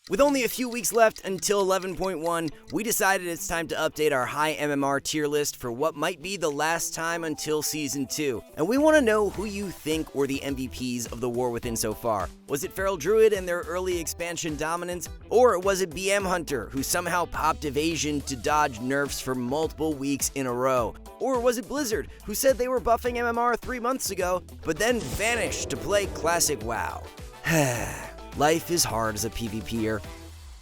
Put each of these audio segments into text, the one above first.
With only a few weeks left until 11.1, we decided it's time to update our high MMR tier list for what might be the last time until Season 2. And we want to know who you think were the MVPs of the War Within so far. Was it Feral Druid and their early expansion dominance? Or was it BM Hunter, who somehow popped evasion to dodge nerfs for multiple weeks in a row? Or was it Blizzard, who said they were buffing MMR 3 months ago, but then vanished to play classic WoW? Life is hard as a PvPer.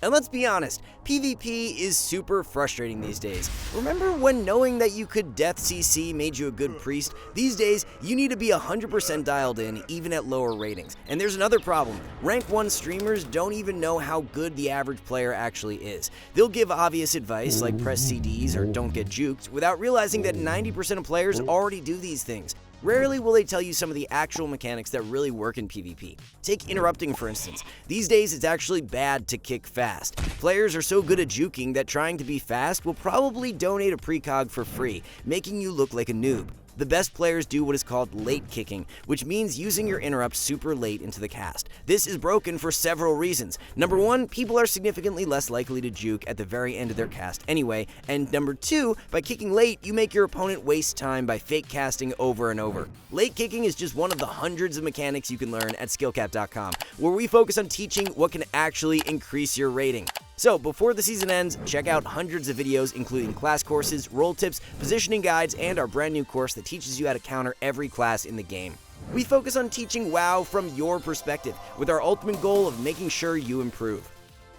And let's be honest, PvP is super frustrating these days. Remember when knowing that you could death CC made you a good priest? These days, you need to be 100% dialed in, even at lower ratings. And there's another problem. Rank 1 streamers don't even know how good the average player actually is. They'll give obvious advice like press CDs or don't get juked, without realizing that 90% of players already do these things. Rarely will they tell you some of the actual mechanics that really work in PvP. Take interrupting, for instance. These days, it's actually bad to kick fast. Players are so good at juking that trying to be fast will probably donate a precog for free, making you look like a noob. The best players do what is called late kicking, which means using your interrupt super late into the cast. This is broken for several reasons. Number 1, people are significantly less likely to juke at the very end of their cast anyway, and number 2, by kicking late, you make your opponent waste time by fake casting over and over. Late kicking is just one of the hundreds of mechanics you can learn at skillcap.com, where we focus on teaching what can actually increase your rating. So, before the season ends, check out hundreds of videos including class courses, role tips, positioning guides, and our brand new course that teaches you how to counter every class in the game. We focus on teaching WoW from your perspective, with our ultimate goal of making sure you improve.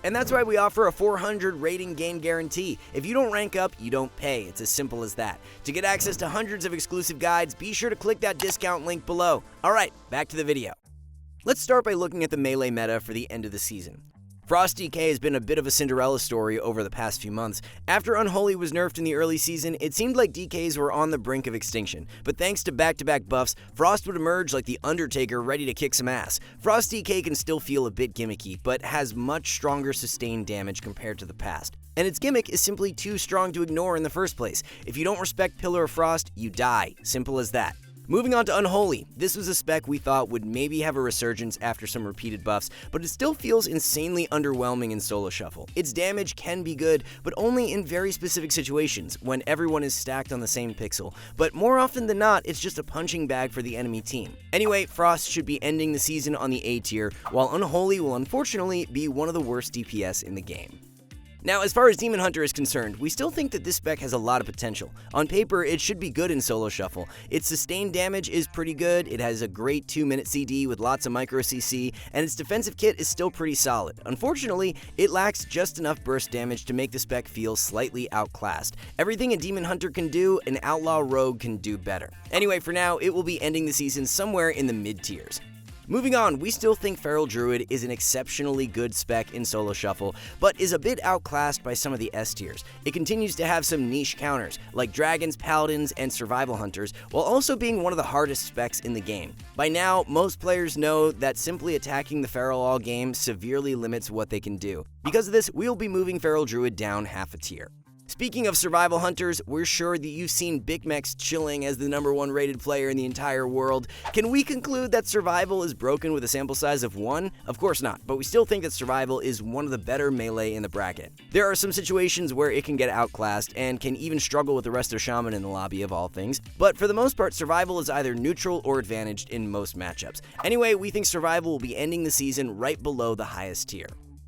And that's why we offer a 400 rating gain guarantee. If you don't rank up, you don't pay. It's as simple as that. To get access to hundreds of exclusive guides, be sure to click that discount link below. Alright, back to the video. Let's start by looking at the melee meta for the end of the season. Frost DK has been a bit of a Cinderella story over the past few months. After Unholy was nerfed in the early season, it seemed like DKs were on the brink of extinction. But thanks to back-to-back buffs, Frost would emerge like the Undertaker ready to kick some ass. Frost DK can still feel a bit gimmicky, but has much stronger sustained damage compared to the past. And its gimmick is simply too strong to ignore in the first place. If you don't respect Pillar of Frost, you die. Simple as that. Moving on to Unholy, this was a spec we thought would maybe have a resurgence after some repeated buffs, but it still feels insanely underwhelming in solo shuffle. Its damage can be good, but only in very specific situations, when everyone is stacked on the same pixel, but more often than not, it's just a punching bag for the enemy team. Anyway, Frost should be ending the season on the A tier, while Unholy will unfortunately be one of the worst DPS in the game. Now, as far as Demon Hunter is concerned, we still think that this spec has a lot of potential. On paper, it should be good in solo shuffle. Its sustained damage is pretty good, it has a great 2-minute CD with lots of micro CC, and its defensive kit is still pretty solid. Unfortunately, it lacks just enough burst damage to make the spec feel slightly outclassed. Everything a Demon Hunter can do, an Outlaw Rogue can do better. Anyway, for now, it will be ending the season somewhere in the mid-tiers. Moving on, we still think Feral Druid is an exceptionally good spec in solo shuffle, but is a bit outclassed by some of the S tiers. It continues to have some niche counters, like Dragons, Paladins, and Survival Hunters, while also being one of the hardest specs in the game. By now, most players know that simply attacking the Feral all game severely limits what they can do. Because of this, we'll be moving Feral Druid down half a tier. Speaking of Survival Hunters, we're sure that you've seen Big Mex chilling as the #1 rated player in the entire world. Can we conclude that Survival is broken with a sample size of 1? Of course not, but we still think that Survival is one of the better melee in the bracket. There are some situations where it can get outclassed and can even struggle with the rest of Shaman in the lobby of all things, but for the most part, Survival is either neutral or advantaged in most matchups. Anyway, we think Survival will be ending the season right below the highest tier.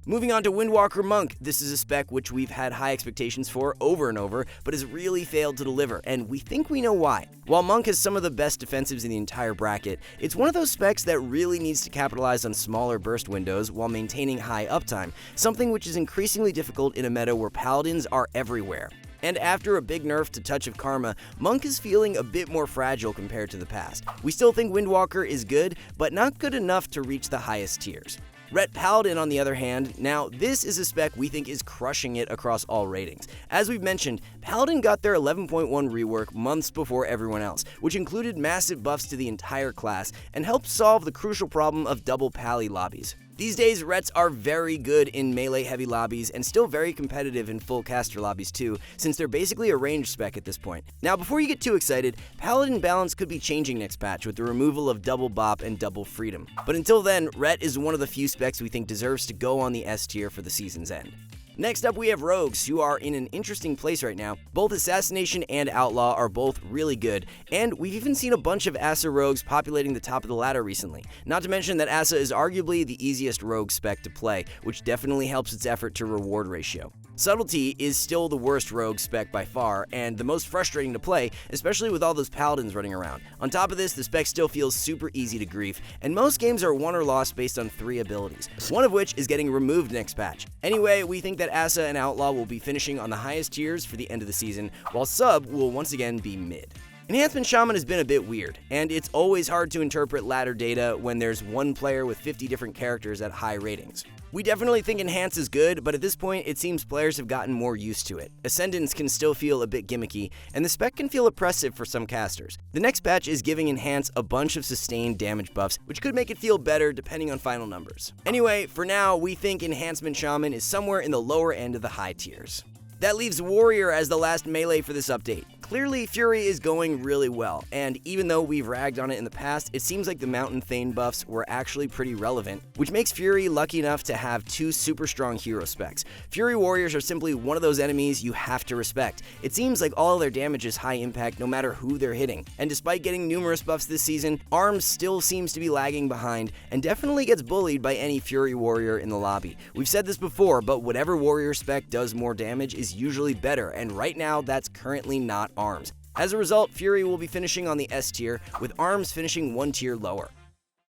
Moving on to Windwalker Monk, this is a spec which we've had high expectations for over and over, but has really failed to deliver, and we think we know why. While Monk has some of the best defensives in the entire bracket, it's one of those specs that really needs to capitalize on smaller burst windows while maintaining high uptime, something which is increasingly difficult in a meta where Paladins are everywhere. And after a big nerf to Touch of Karma, Monk is feeling a bit more fragile compared to the past. We still think Windwalker is good, but not good enough to reach the highest tiers. Ret Paladin, on the other hand, now this is a spec we think is crushing it across all ratings. As we've mentioned, Paladin got their 11.1 rework months before everyone else, which included massive buffs to the entire class and helped solve the crucial problem of double pally lobbies. These days, Rets are very good in melee-heavy lobbies and still very competitive in full caster lobbies too, since they're basically a ranged spec at this point. Now, before you get too excited, Paladin balance could be changing next patch with the removal of double bop and double freedom. But until then, Ret is one of the few specs we think deserves to go on the S tier for the season's end. Next up, we have Rogues, who are in an interesting place right now. Both Assassination and Outlaw are both really good, and we've even seen a bunch of Asa Rogues populating the top of the ladder recently. Not to mention that Asa is arguably the easiest Rogue spec to play, which definitely helps its effort to reward ratio. Subtlety is still the worst Rogue spec by far, and the most frustrating to play, especially with all those Paladins running around. On top of this, the spec still feels super easy to grief, and most games are won or lost based on 3 abilities, one of which is getting removed next patch. Anyway, we think that Asa and Outlaw will be finishing on the highest tiers for the end of the season, while Sub will once again be mid. Enhancement Shaman has been a bit weird, and it's always hard to interpret ladder data when there's one player with 50 different characters at high ratings. We definitely think Enhance is good, but at this point it seems players have gotten more used to it. Ascendance can still feel a bit gimmicky, and the spec can feel oppressive for some casters. The next patch is giving Enhance a bunch of sustained damage buffs, which could make it feel better depending on final numbers. Anyway, for now, we think Enhancement Shaman is somewhere in the lower end of the high tiers. That leaves Warrior as the last melee for this update. Clearly, Fury is going really well, and even though we've ragged on it in the past, it seems like the Mountain Thane buffs were actually pretty relevant, which makes Fury lucky enough to have 2 super strong hero specs. Fury Warriors are simply one of those enemies you have to respect. It seems like all their damage is high impact no matter who they're hitting, and despite getting numerous buffs this season, Arms still seems to be lagging behind, and definitely gets bullied by any Fury Warrior in the lobby. We've said this before, but whatever Warrior spec does more damage is usually better, and right now that's currently not Arms. As a result, Fury will be finishing on the S tier, with Arms finishing 1 tier lower.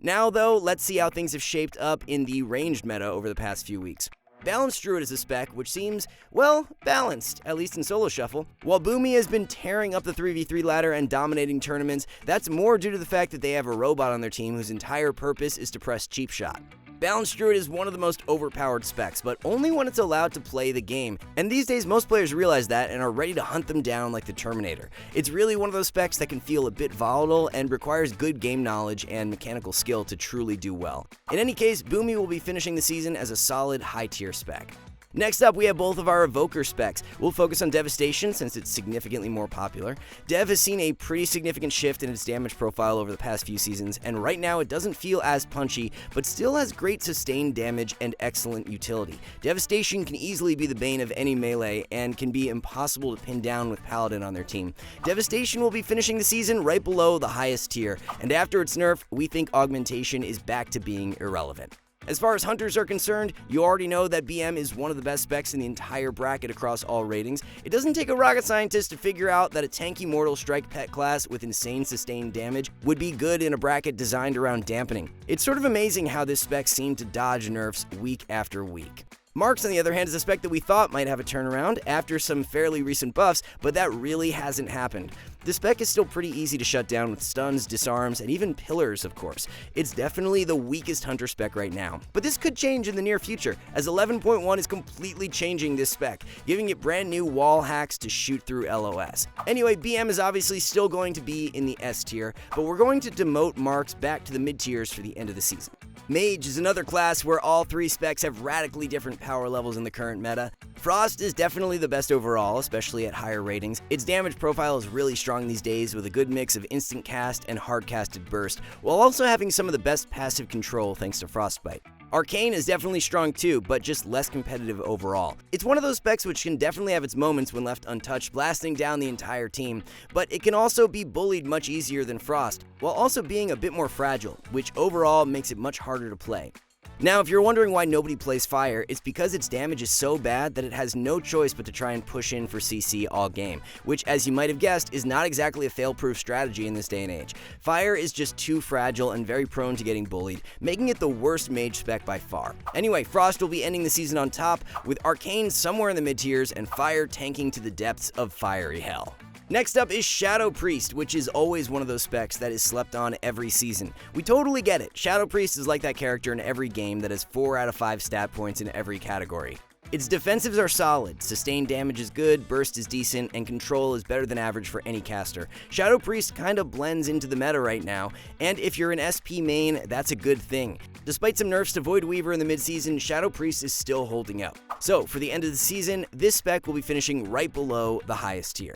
Now though, let's see how things have shaped up in the ranged meta over the past few weeks. Balanced Druid is a spec which seems, well, balanced, at least in solo shuffle. While Boomy has been tearing up the 3v3 ladder and dominating tournaments, that's more due to the fact that they have a robot on their team whose entire purpose is to press cheap shot. Balanced Druid is one of the most overpowered specs, but only when it's allowed to play the game, and these days most players realize that and are ready to hunt them down like the Terminator. It's really one of those specs that can feel a bit volatile and requires good game knowledge and mechanical skill to truly do well. In any case, Boomy will be finishing the season as a solid high-tier spec. Next up, we have both of our Evoker specs. We'll focus on Devastation since it's significantly more popular. Dev has seen a pretty significant shift in its damage profile over the past few seasons, and right now it doesn't feel as punchy, but still has great sustained damage and excellent utility. Devastation can easily be the bane of any melee, and can be impossible to pin down with Paladin on their team. Devastation will be finishing the season right below the highest tier, and after its nerf, we think Augmentation is back to being irrelevant. As far as Hunters are concerned, you already know that BM is one of the best specs in the entire bracket across all ratings. It doesn't take a rocket scientist to figure out that a tanky Mortal Strike pet class with insane sustained damage would be good in a bracket designed around dampening. It's sort of amazing how this spec seemed to dodge nerfs week after week. Marks, on the other hand, is a spec that we thought might have a turnaround after some fairly recent buffs, but that really hasn't happened. The spec is still pretty easy to shut down with stuns, disarms, and even pillars, of course. It's definitely the weakest Hunter spec right now, but this could change in the near future, as 11.1 is completely changing this spec, giving it brand new wall hacks to shoot through LOS. Anyway, BM is obviously still going to be in the S tier, but we're going to demote Marks back to the mid tiers for the end of the season. Mage is another class where all 3 specs have radically different power levels in the current meta. Frost is definitely the best overall, especially at higher ratings. Its damage profile is really strong these days with a good mix of instant cast and hard casted burst, while also having some of the best passive control thanks to Frostbite. Arcane is definitely strong too, but just less competitive overall. It's one of those specs which can definitely have its moments when left untouched, blasting down the entire team, but it can also be bullied much easier than Frost, while also being a bit more fragile, which overall makes it much harder to play. Now, if you're wondering why nobody plays Fire, it's because its damage is so bad that it has no choice but to try and push in for CC all game, which, as you might have guessed, is not exactly a fail-proof strategy in this day and age. Fire is just too fragile and very prone to getting bullied, making it the worst mage spec by far. Anyway, Frost will be ending the season on top, with Arcane somewhere in the mid-tiers and Fire tanking to the depths of fiery hell. Next up is Shadow Priest, which is always one of those specs that is slept on every season. We totally get it. Shadow Priest is like that character in every game that has 4 out of 5 stat points in every category. Its defensives are solid, sustained damage is good, burst is decent, and control is better than average for any caster. Shadow Priest kind of blends into the meta right now, and if you're an SP main, that's a good thing. Despite some nerfs to Void Weaver in the mid-season, Shadow Priest is still holding up. So, for the end of the season, this spec will be finishing right below the highest tier.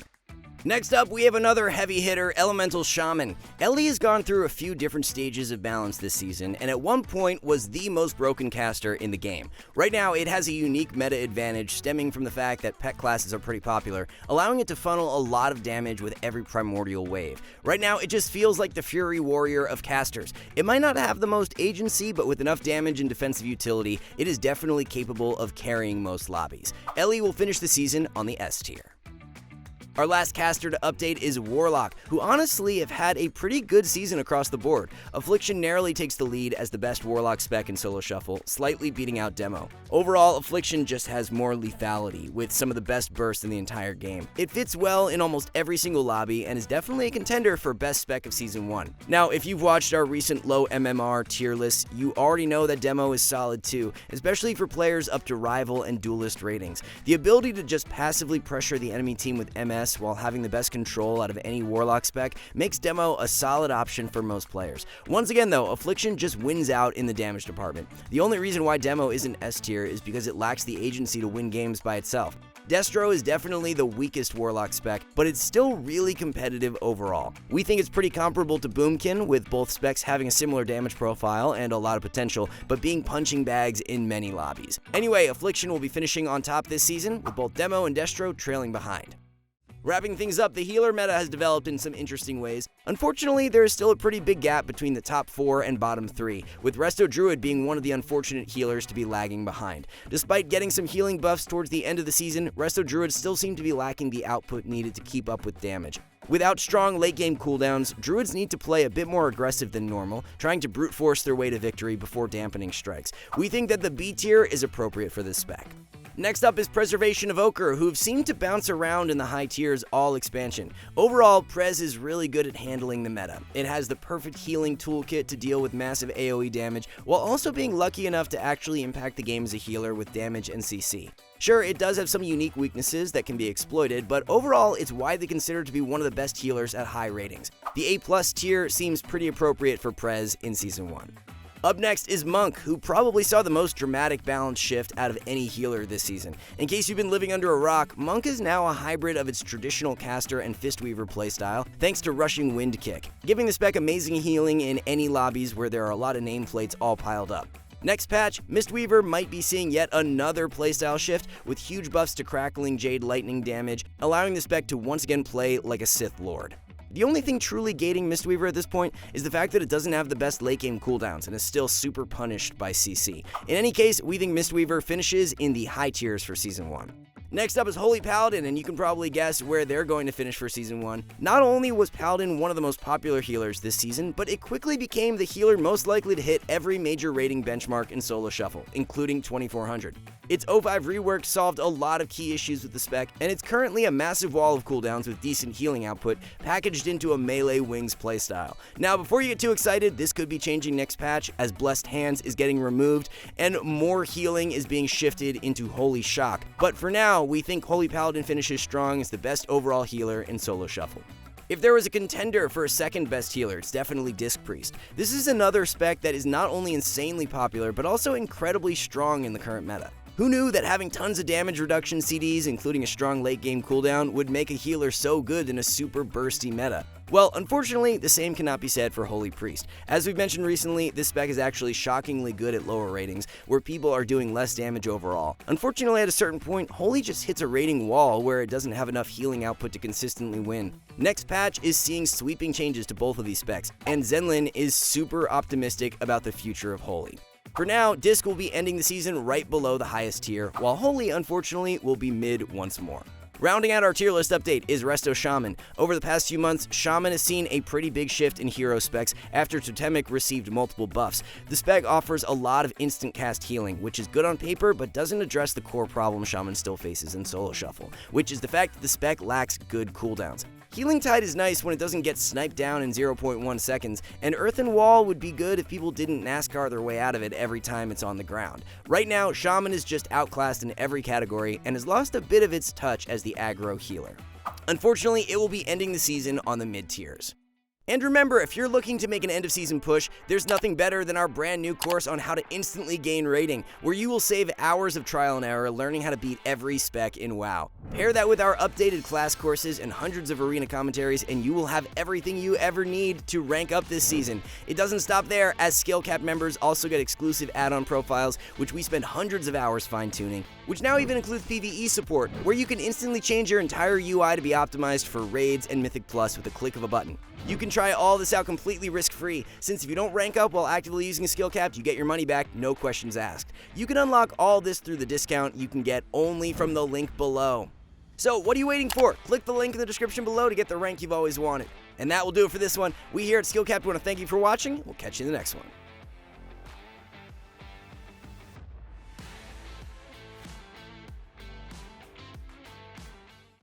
Next up, we have another heavy hitter, Elemental Shaman. Ellie has gone through a few different stages of balance this season, and at one point was the most broken caster in the game. Right now, it has a unique meta advantage stemming from the fact that pet classes are pretty popular, allowing it to funnel a lot of damage with every primordial wave. Right now, it just feels like the Fury Warrior of casters. It might not have the most agency, but with enough damage and defensive utility, it is definitely capable of carrying most lobbies. Ellie will finish the season on the S tier. Our last caster to update is Warlock, who honestly have had a pretty good season across the board. Affliction narrowly takes the lead as the best Warlock spec in Solo Shuffle, slightly beating out Demo. Overall, Affliction just has more lethality, with some of the best bursts in the entire game. It fits well in almost every single lobby, and is definitely a contender for best spec of Season 1. Now, if you've watched our recent low MMR tier list, you already know that Demo is solid too, especially for players up to Rival and Duelist ratings. The ability to just passively pressure the enemy team with MS while having the best control out of any Warlock spec makes Demo a solid option for most players. Once again though, Affliction just wins out in the damage department. The only reason why Demo isn't S tier is because it lacks the agency to win games by itself. Destro is definitely the weakest Warlock spec, but it's still really competitive overall. We think it's pretty comparable to Boomkin, with both specs having a similar damage profile and a lot of potential, but being punching bags in many lobbies. Anyway, Affliction will be finishing on top this season, with both Demo and Destro trailing behind. Wrapping things up, the healer meta has developed in some interesting ways. Unfortunately, there is still a pretty big gap between the top 4 and bottom 3, with Resto Druid being one of the unfortunate healers to be lagging behind. Despite getting some healing buffs towards the end of the season, Resto Druid still seem to be lacking the output needed to keep up with damage. Without strong late-game cooldowns, Druids need to play a bit more aggressive than normal, trying to brute force their way to victory before dampening strikes. We think that the B tier is appropriate for this spec. Next up is Preservation of Ochre, who've seemed to bounce around in the high tiers all expansion. Overall, Prez is really good at handling the meta. It has the perfect healing toolkit to deal with massive AoE damage, while also being lucky enough to actually impact the game as a healer with damage and CC. Sure, it does have some unique weaknesses that can be exploited, but overall, it's widely considered to be one of the best healers at high ratings. The A+ tier seems pretty appropriate for Prez in Season 1. Up next is Monk, who probably saw the most dramatic balance shift out of any healer this season. In case you've been living under a rock, Monk is now a hybrid of its traditional caster and Fistweaver playstyle, thanks to Rushing Wind Kick, giving the spec amazing healing in any lobbies where there are a lot of nameplates all piled up. Next patch, Mistweaver might be seeing yet another playstyle shift with huge buffs to Crackling Jade Lightning damage, allowing the spec to once again play like a Sith Lord. The only thing truly gating Mistweaver at this point is the fact that it doesn't have the best late game cooldowns and is still super punished by CC. In any case, we think Mistweaver finishes in the high tiers for Season 1. Next up is Holy Paladin, and you can probably guess where they're going to finish for Season 1. Not only was Paladin one of the most popular healers this season, but it quickly became the healer most likely to hit every major rating benchmark in Solo Shuffle, including 2400. Its O5 rework solved a lot of key issues with the spec, and it's currently a massive wall of cooldowns with decent healing output, packaged into a melee wings playstyle. Now, before you get too excited, this could be changing next patch, as Blessed Hands is getting removed, and more healing is being shifted into Holy Shock. But for now, we think Holy Paladin finishes strong as the best overall healer in Solo Shuffle. If there was a contender for a second best healer, it's definitely Disc Priest. This is another spec that is not only insanely popular, but also incredibly strong in the current meta. Who knew that having tons of damage reduction CDs, including a strong late game cooldown, would make a healer so good in a super bursty meta? Well, unfortunately, the same cannot be said for Holy Priest. As we've mentioned recently, this spec is actually shockingly good at lower ratings, where people are doing less damage overall. Unfortunately, at a certain point, Holy just hits a rating wall where it doesn't have enough healing output to consistently win. Next patch is seeing sweeping changes to both of these specs, and Zenlin is super optimistic about the future of Holy. For now, Disc will be ending the season right below the highest tier, while Holy, unfortunately, will be mid once more. Rounding out our tier list update is Resto Shaman. Over the past few months, Shaman has seen a pretty big shift in hero specs after Totemic received multiple buffs. The spec offers a lot of instant cast healing, which is good on paper but doesn't address the core problem Shaman still faces in Solo Shuffle, which is the fact that the spec lacks good cooldowns. Healing Tide is nice when it doesn't get sniped down in 0.1 seconds, and Earthen Wall would be good if people didn't NASCAR their way out of it every time it's on the ground. Right now, Shaman is just outclassed in every category and has lost a bit of its touch as the aggro healer. Unfortunately, it will be ending the season on the mid-tiers. And remember, if you're looking to make an end-of-season push, there's nothing better than our brand new course on how to instantly gain rating, where you will save hours of trial and error learning how to beat every spec in WoW. Pair that with our updated class courses and hundreds of arena commentaries, and you will have everything you ever need to rank up this season. It doesn't stop there, as skill cap members also get exclusive add-on profiles, which we spend hundreds of hours fine-tuning, which now even includes PvE support, where you can instantly change your entire UI to be optimized for raids and Mythic Plus with a click of a button. You can try all this out completely risk-free, since if you don't rank up while actively using a skill cap, you get your money back, no questions asked. You can unlock all this through the discount you can get only from the link below. So what are you waiting for? Click the link in the description below to get the rank you've always wanted. And that will do it for this one. We here at Skill Cap want to thank you for watching. We'll catch you in the next one.